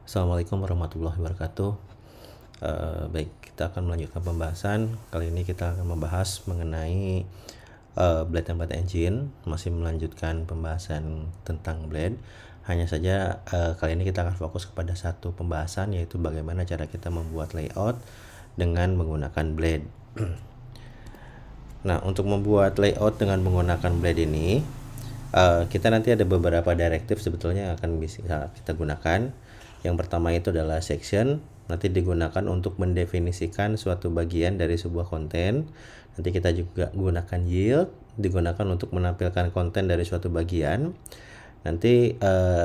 Assalamualaikum warahmatullahi wabarakatuh. Baik, kita akan melanjutkan pembahasan. Kali ini kita akan membahas mengenai Blade Template Engine. Masih melanjutkan pembahasan tentang Blade. Hanya saja kali ini kita akan fokus kepada satu pembahasan, yaitu bagaimana cara kita membuat layout dengan menggunakan Blade. Nah, untuk membuat layout dengan menggunakan Blade ini, kita nanti ada beberapa directive sebetulnya yang akan bisa kita gunakan. Yang pertama itu adalah section, nanti digunakan untuk mendefinisikan suatu bagian dari sebuah konten. Nanti kita juga gunakan yield, digunakan untuk menampilkan konten dari suatu bagian. Nanti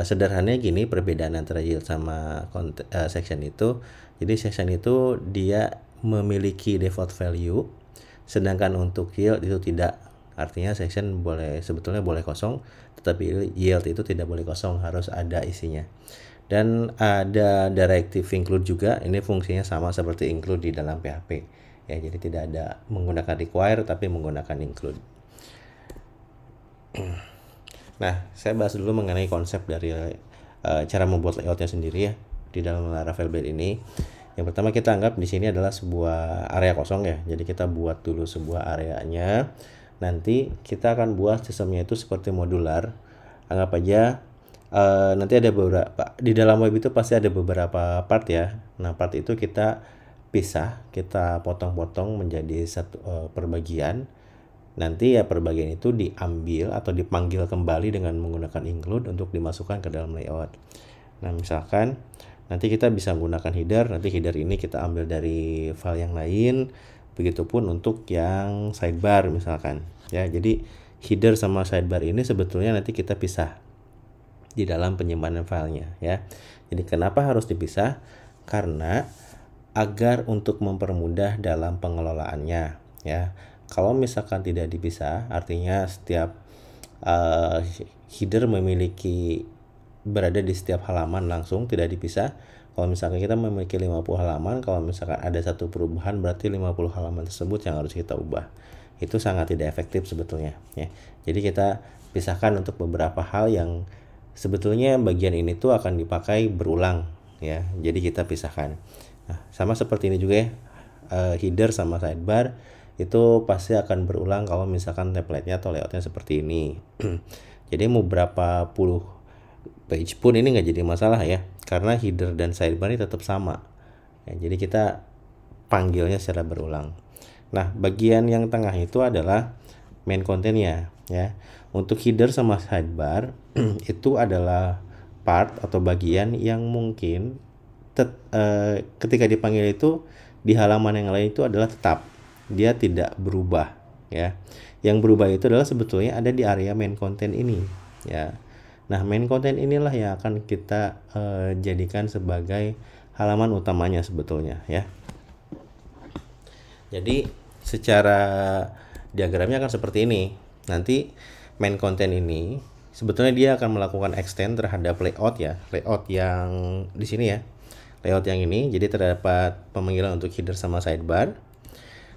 sederhananya gini perbedaan antara yield sama section itu. Jadi section itu dia memiliki default value, sedangkan untuk yield itu tidak. Artinya section sebetulnya boleh kosong, tetapi yield itu tidak boleh kosong, harus ada isinya. Dan ada directive include juga, ini fungsinya sama seperti include di dalam PHP ya, jadi tidak ada menggunakan require tapi menggunakan include. Nah, saya bahas dulu mengenai konsep dari cara membuat layoutnya sendiri ya di dalam Laravel Blade ini. Yang pertama kita anggap di sini adalah sebuah area kosong ya, jadi kita buat dulu sebuah areanya. Nanti kita akan buat sistemnya itu seperti modular. Anggap aja nanti ada beberapa di dalam web itu pasti ada beberapa part ya. Nah, part itu kita pisah, kita potong-potong menjadi satu perbagian. Nanti ya perbagian itu diambil atau dipanggil kembali dengan menggunakan include untuk dimasukkan ke dalam layout. Nah, misalkan nanti kita bisa menggunakan header, nanti header ini kita ambil dari file yang lain. Begitupun untuk yang sidebar misalkan ya. Jadi header sama sidebar ini sebetulnya nanti kita pisah di dalam penyimpanan filenya ya. Jadi kenapa harus dipisah? Karena agar untuk mempermudah dalam pengelolaannya ya. Kalau misalkan tidak dipisah, artinya setiap header berada di setiap halaman langsung, tidak dipisah. Kalau misalkan kita memiliki 50 halaman, kalau misalkan ada satu perubahan berarti 50 halaman tersebut yang harus kita ubah. Itu sangat tidak efektif sebetulnya ya. Jadi kita pisahkan untuk beberapa hal yang sebetulnya bagian ini tuh akan dipakai berulang ya. Jadi kita pisahkan. Nah, sama seperti ini juga ya. Header sama sidebar itu pasti akan berulang kalau misalkan template-nya atau layoutnya seperti ini. Jadi mau berapa puluh page pun ini nggak jadi masalah ya, karena header dan sidebar ini tetap sama ya, jadi kita panggilnya secara berulang. Nah, bagian yang tengah itu adalah main kontennya ya. Untuk header sama sidebar itu adalah part atau bagian yang mungkin ketika dipanggil itu di halaman yang lain itu adalah tetap, dia tidak berubah ya. Yang berubah itu adalah sebetulnya ada di area main content ini ya. Nah, main content inilah yang akan kita jadikan sebagai halaman utamanya sebetulnya ya. Jadi secara diagramnya akan seperti ini. Nanti main content ini sebetulnya dia akan melakukan extend terhadap layout ya, layout yang di sini ya, layout yang ini. Jadi terdapat pemanggilan untuk header sama sidebar.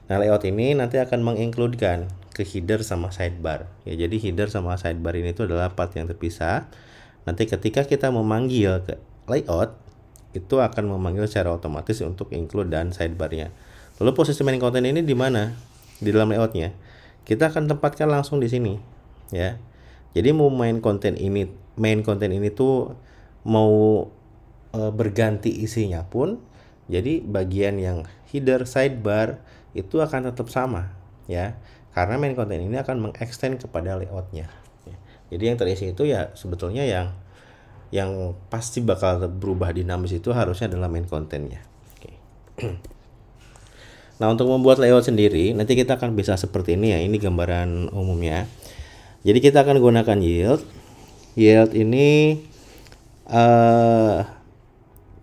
Nah, layout ini nanti akan mengincludekan ke header sama sidebar ya. Jadi header sama sidebar ini itu adalah part yang terpisah. Nanti ketika kita memanggil ke layout, itu akan memanggil secara otomatis untuk include dan sidebarnya. Lalu posisi main content ini di mana? Di dalam layoutnya. Kita akan tempatkan langsung di sini ya. Jadi mau main content ini tuh mau berganti isinya pun, jadi bagian yang header sidebar itu akan tetap sama ya, karena main content ini akan mengextend kepada layoutnya ya. Jadi yang terisi itu ya sebetulnya yang pasti bakal berubah dinamis itu harusnya adalah main contentnya. Oke. Nah, untuk membuat layout sendiri nanti kita akan bisa seperti ini ya. Ini gambaran umumnya. Jadi kita akan gunakan yield. Yield ini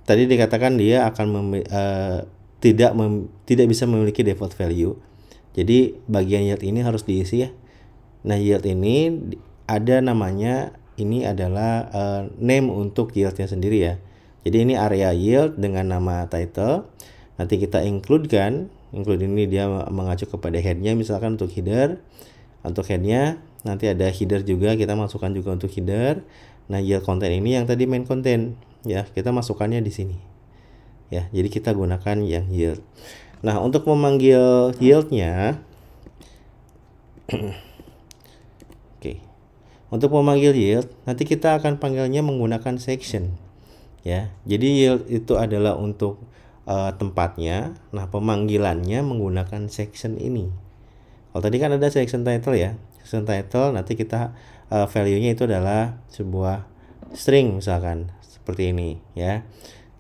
tadi dikatakan dia akan tidak bisa memiliki default value. Jadi bagian yield ini harus diisi ya. Nah, yield ini ada namanya, ini adalah name untuk yieldnya sendiri ya. Jadi ini area yield dengan nama title. Nanti kita include ini dia mengacu kepada headnya, misalkan untuk header. Untuk headnya nanti ada header juga, kita masukkan juga untuk header. Nah, yield content ini yang tadi main content ya, kita masukkannya di sini. Ya, jadi kita gunakan yang yield. Nah, untuk memanggil yieldnya, oke. Untuk memanggil yield, nanti kita akan panggilnya menggunakan section. Ya, jadi yield itu adalah untuk tempatnya. Nah, pemanggilannya menggunakan section ini. Kalau tadi kan ada section title ya. Section title nanti kita value-nya itu adalah sebuah string misalkan seperti ini ya.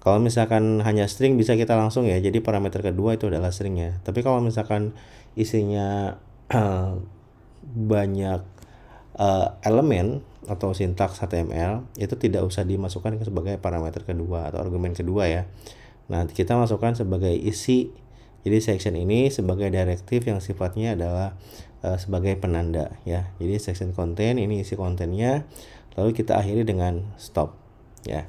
Kalau misalkan hanya string bisa kita langsung ya. Jadi parameter kedua itu adalah stringnya. Tapi kalau misalkan isinya banyak elemen atau sintaks HTML, itu tidak usah dimasukkan sebagai parameter kedua atau argumen kedua ya. Nah, kita masukkan sebagai isi. Jadi section ini sebagai direktif yang sifatnya adalah sebagai penanda ya. Jadi section content ini isi kontennya, lalu kita akhiri dengan stop ya.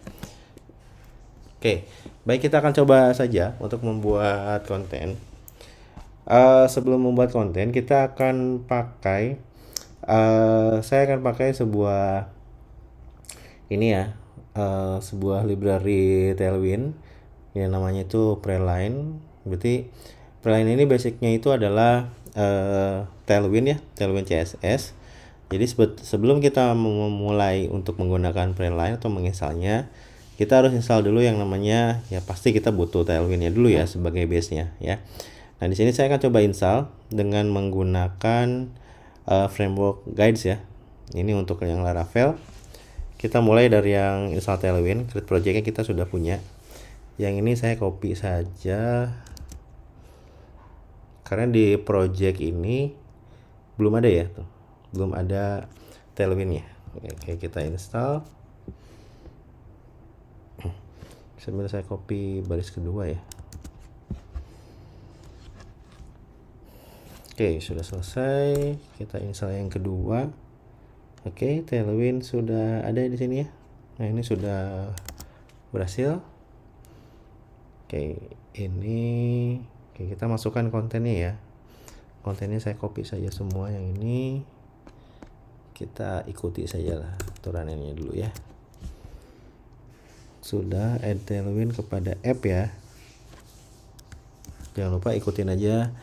Oke, baik, kita akan coba saja untuk membuat konten. Sebelum membuat konten kita akan pakai saya akan pakai sebuah ini ya, sebuah library Tailwind yang namanya itu Preline. Berarti Preline ini basicnya itu adalah Tailwind ya, Tailwind CSS. Jadi sebelum kita memulai untuk menggunakan Preline atau menginstalnya, kita harus install dulu yang namanya, ya pasti kita butuh Tailwind-nya dulu ya sebagai base-nya ya. Nah, di sini saya akan coba install dengan menggunakan framework guides ya. Ini untuk yang Laravel. Kita mulai dari yang install Tailwind, create project-nya kita sudah punya. Yang ini saya copy saja. Karena di project ini belum ada ya tuh. Belum ada Tailwind-nya. Oke, kita install. Sambil saya copy baris kedua ya. Oke, sudah selesai. Kita install yang kedua. Oke, Tailwind sudah ada di sini ya. Nah, ini sudah berhasil. Oke, ini kita masukkan kontennya ya. Kontennya saya copy saja semua yang ini. Kita ikuti saja lah aturannya dulu ya. Sudah add Tailwind kepada app ya. Jangan lupa ikutin aja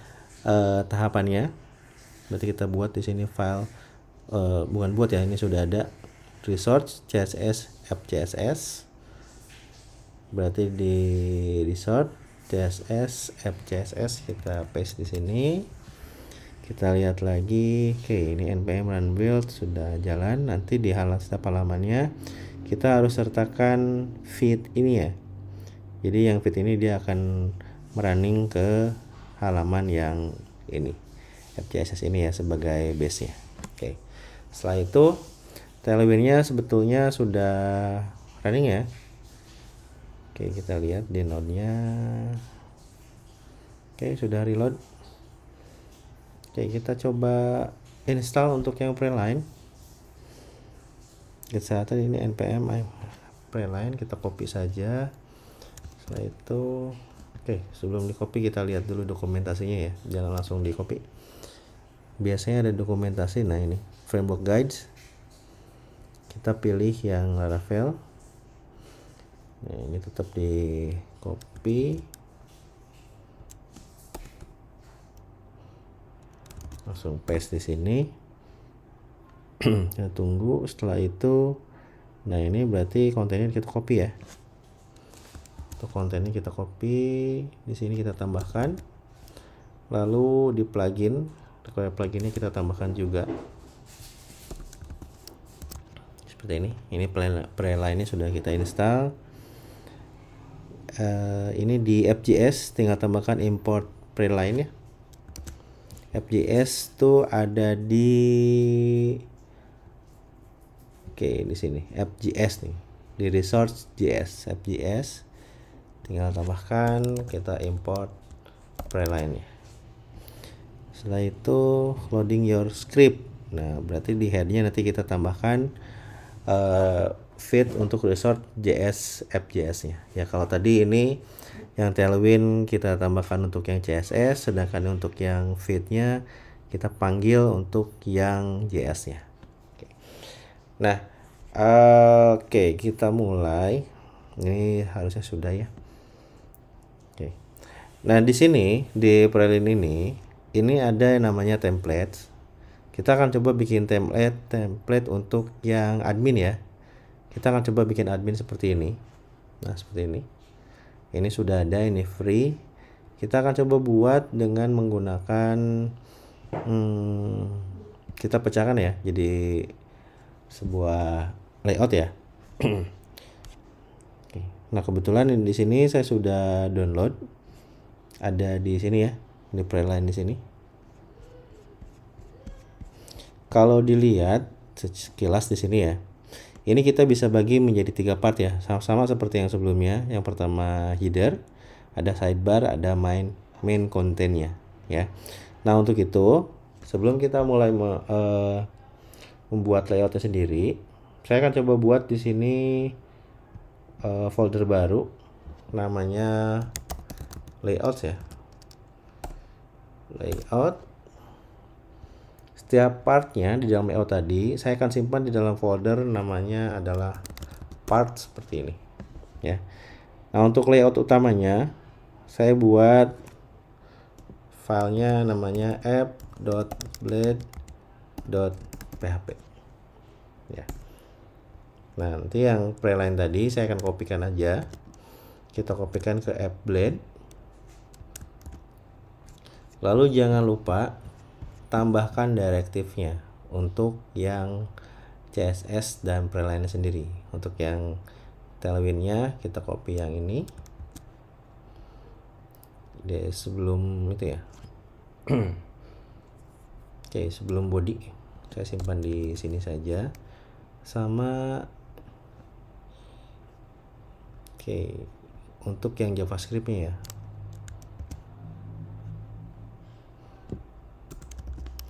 tahapannya. Berarti kita buat di sini file, bukan buat ya, ini sudah ada resource CSS app CSS. Berarti di resource CSS app CSS kita paste di sini. Kita lihat lagi. Oke, ini npm run build sudah jalan. Nanti di setiap halamannya kita harus sertakan feed ini ya. Jadi yang feed ini dia akan merunning ke halaman yang ini, FCSS ini ya sebagai base nya. Oke, setelah itu Tailwind-nya sebetulnya sudah running ya. Oke, kita lihat di node-nya. Oke, sudah reload. Oke, kita coba install untuk yang Preline. Kita tadi ini npm Preline, kita copy saja. Setelah itu, oke, sebelum di copy kita lihat dulu dokumentasinya ya, jangan langsung di copy. Biasanya ada dokumentasi. Nah, ini framework guides, kita pilih yang Laravel. Nah, ini tetap di copy, langsung paste di sini. Kita tunggu. Setelah itu, nah ini berarti kontennya kita copy ya. Untuk kontennya kita copy, di sini kita tambahkan, lalu di plugin, require pluginnya kita tambahkan juga seperti ini. Ini Preline-nya sudah kita install. Ini di app.js tinggal tambahkan import Preline ya. app.js tuh ada di di sini app.js nih, di resource.js app.js. Tinggal tambahkan, kita import Preline ya. Setelah itu loading your script. Nah, berarti di headnya nanti kita tambahkan feed untuk resource.js app.js nya ya. Kalau tadi ini yang Tailwind kita tambahkan untuk yang CSS, sedangkan untuk yang feednya kita panggil untuk yang JS nya. Nah, oke, kita mulai. Ini harusnya sudah ya. Oke. Nah, di sini di Prelin ini ada yang namanya template. Kita akan coba bikin template untuk yang admin ya. Kita akan coba bikin admin seperti ini. Nah, seperti ini. Ini sudah ada, ini free. Kita akan coba buat dengan menggunakan kita pecahkan ya, jadi sebuah layout ya. Oke. Nah, kebetulan di sini saya sudah download, ada di sini ya, di Prelin di sini. Kalau dilihat sekilas di sini ya, ini kita bisa bagi menjadi 3 part ya, sama-sama seperti yang sebelumnya. Yang pertama header, ada sidebar, ada main content-nya ya. Nah, untuk itu sebelum kita mulai membuat layoutnya sendiri, saya akan coba buat di sini folder baru namanya layout ya. Layout. Setiap partnya di dalam layout tadi saya akan simpan di dalam folder namanya adalah part seperti ini ya. Nah, untuk layout utamanya saya buat filenya namanya app.blade.php ya. Nah, nanti yang Prelin tadi saya akan kopikan aja. Kita kopikan ke app.blade. Lalu jangan lupa tambahkan direktifnya untuk yang CSS dan Prelin sendiri. Untuk yang Tailwind-nya kita copy yang ini. Di sebelum itu ya. Oke, sebelum body saya simpan di sini saja. Sama oke, untuk yang JavaScript-nya ya.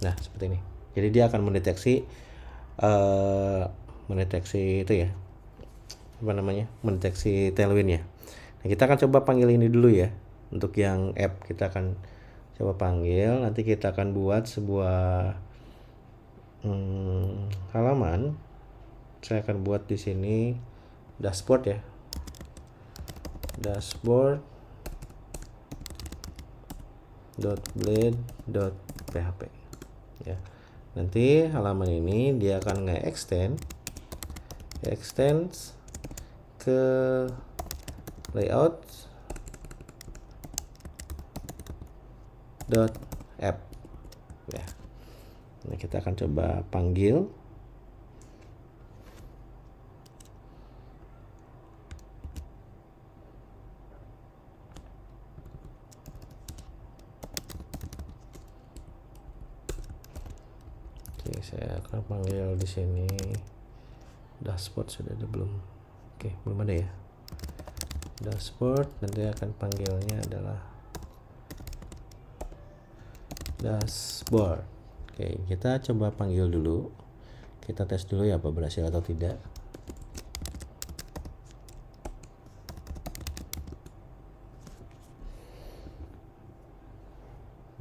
Nah, seperti ini. Jadi dia akan mendeteksi itu ya. Apa namanya? Mendeteksi Tailwind-nya. Nah, kita akan coba panggil ini dulu ya. Untuk yang app kita akan coba panggil. Nanti kita akan buat sebuah halaman. Saya akan buat di sini dashboard ya. Dashboard.blade.php ya. Nanti halaman ini dia akan extend ke layout .app ya. Nah, kita akan coba panggil. Oke, saya akan panggil di sini dashboard. Sudah ada belum? Oke, belum ada ya. Dashboard, nanti akan panggilnya adalah dashboard. Oke, kita coba panggil dulu. Kita tes dulu ya apa berhasil atau tidak.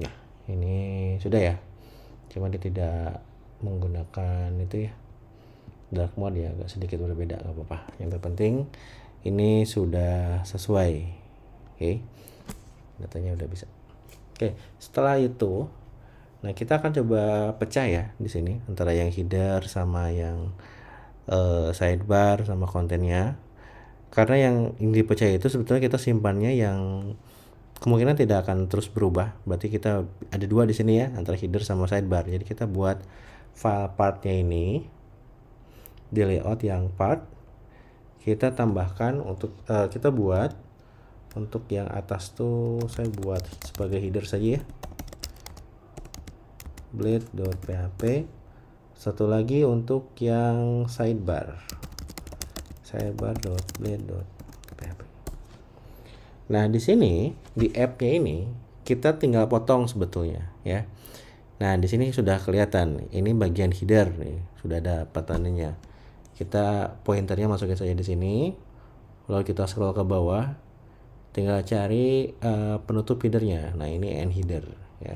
Nah, ini sudah ya. Cuma dia tidak menggunakan itu ya, dark mode ya, agak sedikit berbeda, nggak apa-apa. Yang terpenting ini sudah sesuai. Oke, datanya udah bisa. Oke, setelah itu, nah kita akan coba pecah ya di sini antara yang header sama yang sidebar sama kontennya. Karena yang dipecah itu sebetulnya kita simpannya yang kemungkinan tidak akan terus berubah. Berarti kita ada dua di sini ya, antara header sama sidebar. Jadi kita buat file partnya ini di layout yang part. Kita tambahkan untuk kita buat untuk yang atas tuh saya buat sebagai header saja ya. blade.php. Satu lagi untuk yang sidebar. sidebar.blade.php. Nah, di sini di app-nya ini kita tinggal potong sebetulnya ya. Nah, di sini sudah kelihatan ini bagian header nih, sudah ada pattern-nya. Kita pointernya masukin saja di sini. Lalu kita scroll ke bawah. Tinggal cari penutup headernya. Nah, ini end header ya.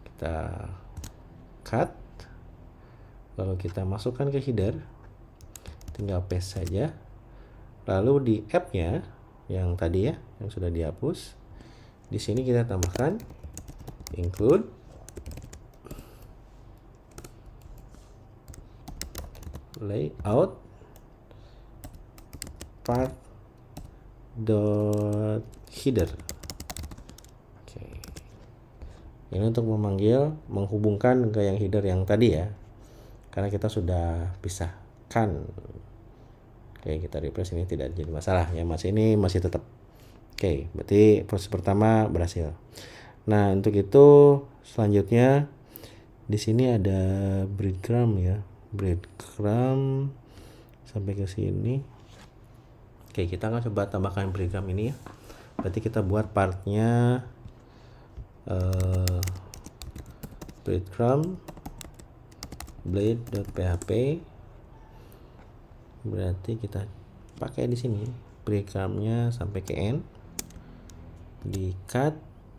Kita cut. Lalu kita masukkan ke header. Tinggal paste saja. Lalu di app-nya yang tadi ya, yang sudah dihapus, di sini kita tambahkan include layout part dot header. Oke. Ini untuk menghubungkan ke yang header yang tadi ya. Karena kita sudah pisahkan. Oke, kita refresh, ini tidak jadi masalah ya, Mas. Ini masih tetap. Oke, berarti proses pertama berhasil. Nah, untuk itu selanjutnya di sini ada breadcrumb ya. Breadcrumb sampai ke sini. Oke, kita akan coba tambahkan breadcrumb ini ya. Berarti kita buat partnya breadcrumb blade.php. Berarti kita pakai di sini breadcrumbnya sampai ke end, di cut,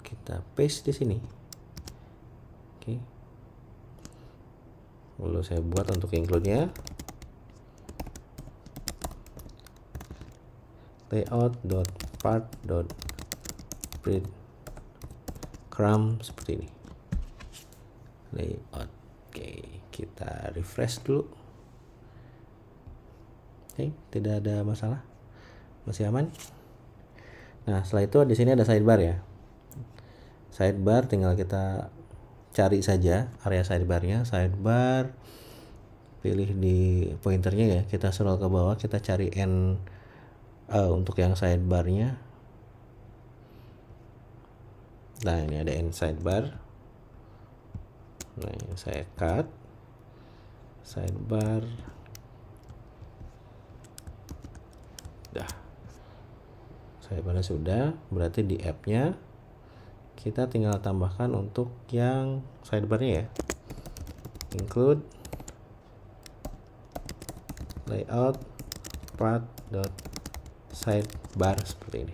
kita paste di sini. Oke. Lalu saya buat untuk include-nya layout.part.breadcrumb seperti ini. Layout. Oke, kita refresh dulu. Oke, tidak ada masalah, masih aman. Nah, setelah itu di sini ada sidebar ya. Sidebar tinggal kita cari saja area sidebarnya. Sidebar, pilih di pointernya ya, kita scroll ke bawah, kita cari N untuk yang sidebarnya. Nah, ini ada N sidebar. Nah, ini saya cut sidebar. Sidebarnya sudah, berarti di app-nya kita tinggal tambahkan untuk yang sidebarnya ya, include layout part dot sidebar seperti ini.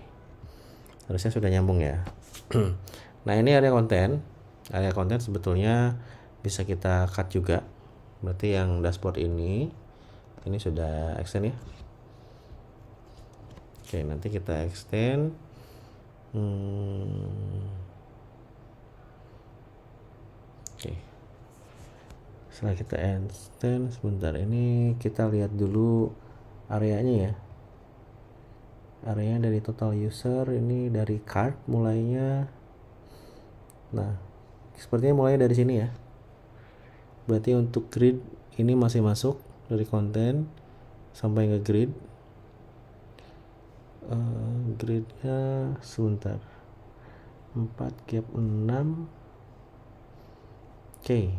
Harusnya sudah nyambung ya. Nah, ini area konten. Area konten sebetulnya bisa kita cut juga. Berarti yang dashboard ini sudah extend ya. Oke, nanti kita extend. Oke. Setelah kita extend, sebentar, ini kita lihat dulu areanya ya. Area dari total user ini dari card mulainya. Nah, sepertinya mulai dari sini ya. Berarti untuk grid ini masih masuk dari konten sampai ke grid. Gridnya sebentar, 4 gap 6. Oke.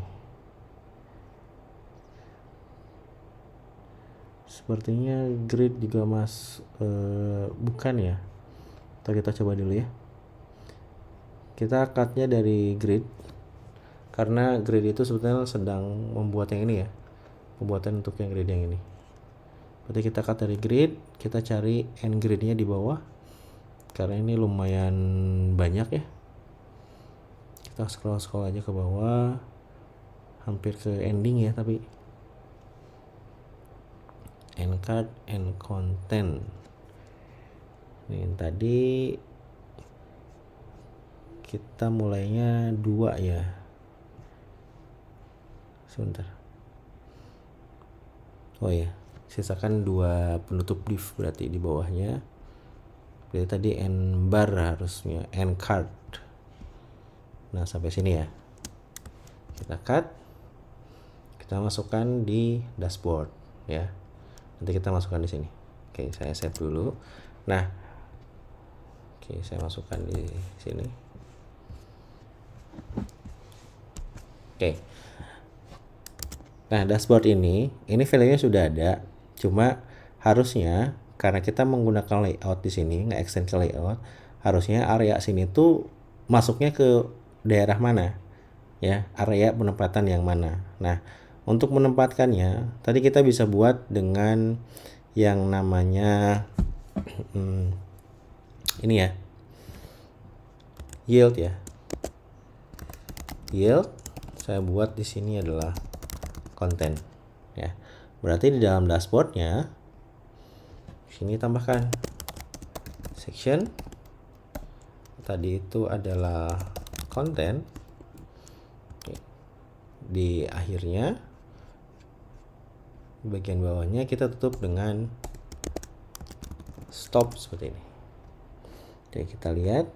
Sepertinya grid juga bukan ya. Kita coba dulu ya. Kita cutnya dari grid karena grid itu sebetulnya sedang membuat yang ini ya, pembuatan untuk yang grid yang ini. Berarti kita cut dari grid, kita cari end gridnya di bawah karena ini lumayan banyak ya. Kita scroll aja ke bawah, hampir ke ending ya, tapi end card, end content. Ini tadi kita mulainya 2 ya. Sebentar. Oh ya, sisakan 2 penutup div berarti di bawahnya. Berarti tadi end bar harusnya end card. Nah, sampai sini ya. Kita cut. Kita masukkan di dashboard ya. Nanti kita masukkan di sini. Oke, saya save dulu. Nah, oke, saya masukkan di sini. Oke. Nah, dashboard ini value-nya sudah ada. Cuma harusnya karena kita menggunakan layout di sini, nge-extend ke layout, harusnya area sini tuh masuknya ke daerah mana? Ya, area penempatan yang mana. Nah, untuk menempatkannya, tadi kita bisa buat dengan yang namanya ini ya, yield ya. Yield saya buat di sini adalah konten ya. Berarti di dalam dashboardnya Sini tambahkan section, tadi itu adalah konten. Di akhirnya bagian bawahnya kita tutup dengan stop seperti ini. Oke, kita lihat.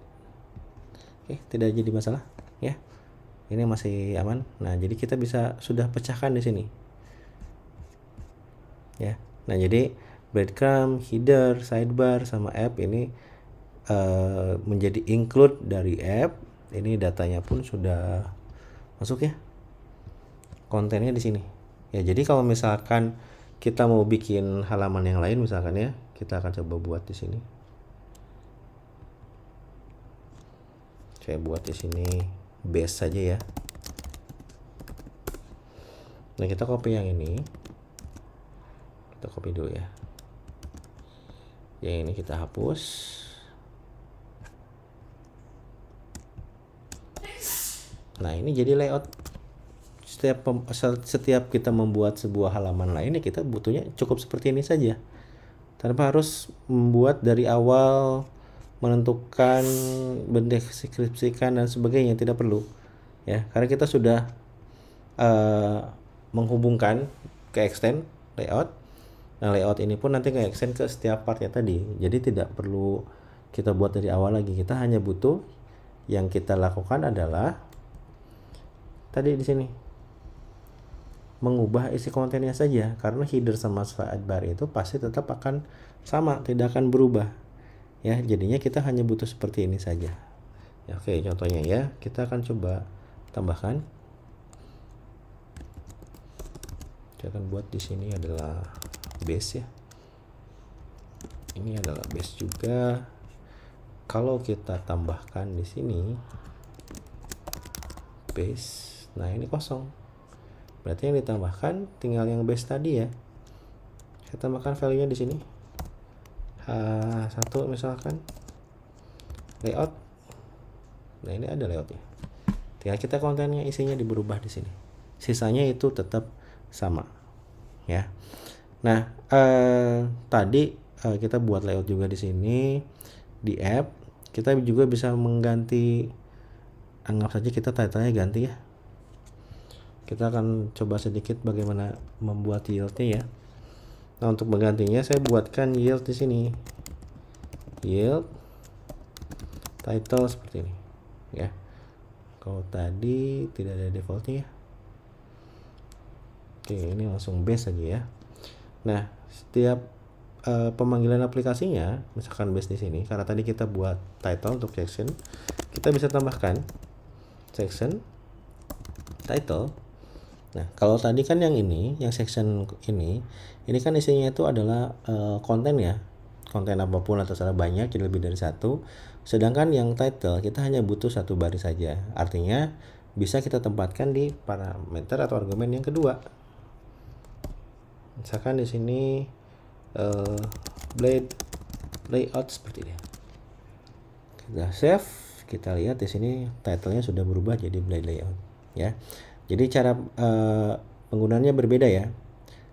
Oke, tidak jadi masalah ya. Ini masih aman. Nah, jadi kita bisa sudah pecahkan di sini. Ya. Nah, jadi breadcrumb, header, sidebar sama app ini menjadi include dari app. Ini datanya pun sudah masuk ya. Kontennya di sini. Ya, jadi kalau misalkan kita mau bikin halaman yang lain misalkan ya, kita akan coba buat di sini. Saya buat di sini base saja ya. Nah, kita copy yang ini. Kita copy dulu ya. Yang ini kita hapus. Nah, ini jadi layout. Setiap kita membuat sebuah halaman lain ya, kita butuhnya cukup seperti ini saja. Tanpa harus membuat dari awal, menentukan, mendeskripsikan dan sebagainya, tidak perlu. Ya, karena kita sudah menghubungkan ke extend layout. Nah, layout ini pun nanti ke extend ke setiap partnya tadi. Jadi tidak perlu kita buat dari awal lagi. Kita hanya butuh yang kita lakukan adalah tadi di sini mengubah isi kontennya saja, karena header sama sidebar itu pasti tetap akan sama, tidak akan berubah. Ya, jadinya kita hanya butuh seperti ini saja. Ya, oke, contohnya ya, kita akan coba tambahkan. Kita akan buat di sini adalah base ya. Ini adalah base juga. Kalau kita tambahkan di sini base, nah ini kosong. Berarti yang ditambahkan tinggal yang base tadi ya. Saya tambahkan value-nya di sini. H1 misalkan. Layout. Nah, ini ada layoutnya. Tinggal kita kontennya, isinya diberubah di sini. Sisanya itu tetap sama. Ya. Nah, tadi kita buat layout juga di sini di app. Kita juga bisa mengganti, anggap saja kita title-nya ganti ya. Kita akan coba sedikit bagaimana membuat yield-nya ya. Nah, untuk menggantinya saya buatkan yield di sini. Yield title seperti ini ya. Kalau tadi tidak ada defaultnya ya. Oke, ini langsung base saja ya. Nah, setiap pemanggilan aplikasinya, misalkan base di sini, karena tadi kita buat title untuk section, kita bisa tambahkan section title. Nah, kalau tadi kan yang ini, yang section ini kan isinya itu adalah konten ya, konten apapun atau salah banyak, jadi lebih dari satu. Sedangkan yang title kita hanya butuh satu baris saja. Artinya bisa kita tempatkan di parameter atau argumen yang kedua. Misalkan di sini blade layout seperti ini. Kita save, kita lihat di sini title-nya sudah berubah jadi blade layout ya. Jadi cara penggunaannya berbeda ya.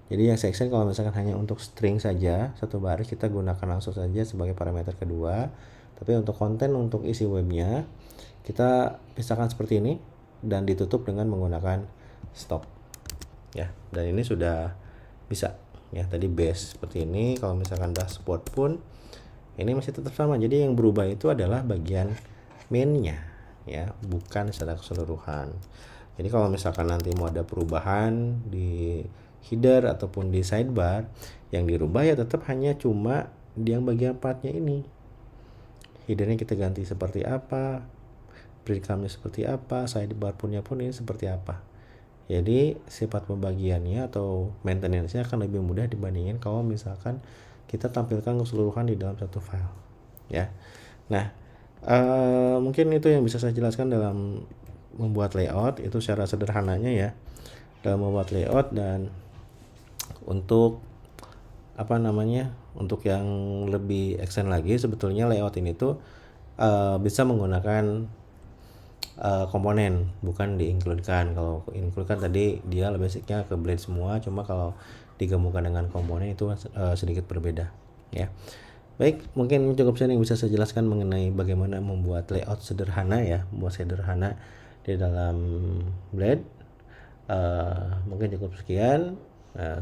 Jadi yang section kalau misalkan hanya untuk string saja, satu baris, kita gunakan langsung saja sebagai parameter kedua. Tapi untuk konten, untuk isi webnya, kita pisahkan seperti ini dan ditutup dengan menggunakan stop. Ya, dan ini sudah bisa. Ya, tadi base seperti ini. Kalau misalkan dashboard pun ini masih tetap sama. Jadi yang berubah itu adalah bagian main-nya ya, bukan secara keseluruhan. Jadi kalau misalkan nanti mau ada perubahan di header ataupun di sidebar, yang dirubah ya tetap hanya cuma di yang bagian partnya ini. Headernya kita ganti seperti apa, breadcrumb-nya seperti apa, sidebar punya pun ini seperti apa. Jadi sifat pembagiannya atau maintenance-nya akan lebih mudah dibandingin kalau misalkan kita tampilkan keseluruhan di dalam satu file. Ya. Nah, mungkin itu yang bisa saya jelaskan dalam membuat layout, itu secara sederhananya ya, dalam membuat layout. Dan untuk untuk yang lebih extend lagi, sebetulnya layout ini tuh bisa menggunakan komponen, bukan di-include-kan. Kalau include-kan tadi dia basicnya ke blade semua, cuma kalau digabungkan dengan komponen itu sedikit berbeda ya. Baik, mungkin cukup sekian yang bisa saya jelaskan mengenai bagaimana membuat layout sederhana ya, membuat sederhana di dalam Blade. Mungkin cukup sekian.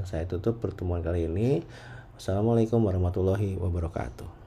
Saya tutup pertemuan kali ini. Wassalamualaikum warahmatullahi wabarakatuh.